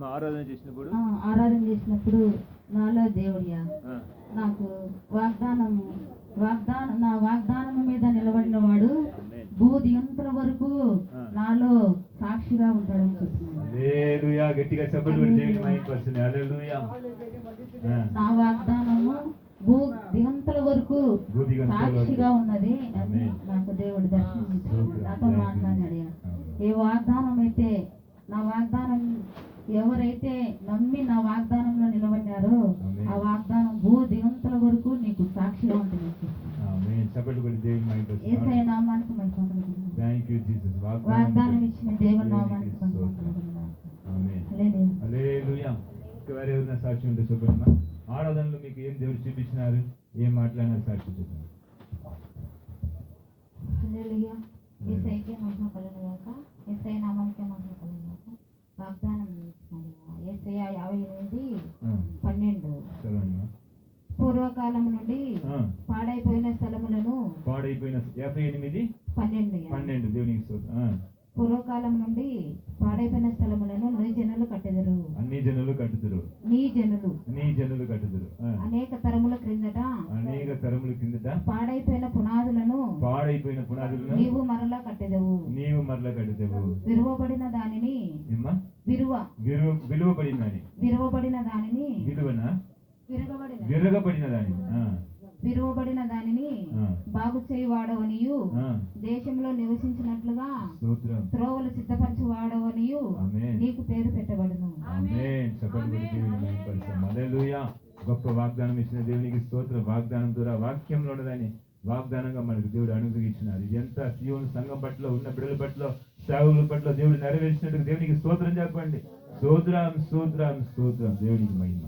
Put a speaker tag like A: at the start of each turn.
A: ఆరాధన చేసినప్పుడు నాలో దేవుడియా నాకు నా వాగ్దానం మీద నిలబడిన వాడు భూదిగంతుల వరకు నాలో సాక్షిగా ఉంటాడని చెప్తున్నాను.
B: గట్టిగా
A: నా వాగ్దానము దిగంతుల వరకు సాక్షిగా ఉన్నది అని నాకు దేవుడు దర్శనం నాతో మాట్లాడాడు. ఏ వాగ్దానం అయితే నా వాగ్దానం ఎవరైతే నమ్మి నా వాగ్దానంలో నిలబడ్డారో ఆ వాగ్దానం దిగంతుల వరకు నీకు సాక్షిగా ఉంటుంది. యేసయ్య నామానికి వాగ్దానం ఇచ్చిన దేవుని నామానికి
B: సాక్షి ఉంటే చెప్పండి. ఆరాధనలో మీకు ఏం దేవుడు చూపించినారు, ఏం మాట్లాడినారు సాక్షి చెప్పండి.
A: వాగ్దానం యేసయ్య 58:12 పూర్వకాలం నుండి పాడైపోయిన స్థలములను
B: 58:12 దేవునికి స్తోత్రం.
A: పూర్వకాలం నుండి పాడైపోయిన స్థలములను నీ జనులు కట్టెదరు. నీ జనులు కట్టెదరు. అనేక తరముల క్రిందట పాడైపోయిన పునాదులను నీవు మరలా కట్టెదవు. విరువబడిన దానిని విరువబడిన దానిని బాగు చేయువాడవనియు దేశంలో నివసించినట్లుగా త్రోవలు సిద్ధపరచువాడవనియు నీకు పేరు పెట్టబడును.
B: గొప్ప వాగ్దానం ఇచ్చిన దేవునికి స్తోత్రం. వాగ్దానం ద్వారా వాక్యంలో ఉన్నదని వాగ్దానంగా మనకు దేవుడు అనుగ్రహించినారు. ఎంత సీయోను సంఘం పట్ల ఉన్న బిడ్డల పట్ల సేవకుల పట్ల దేవుడు నెరవేర్చినట్టు దేవునికి స్తోత్రం చెప్పండి. స్తోత్రం దేవునికి మహిమ.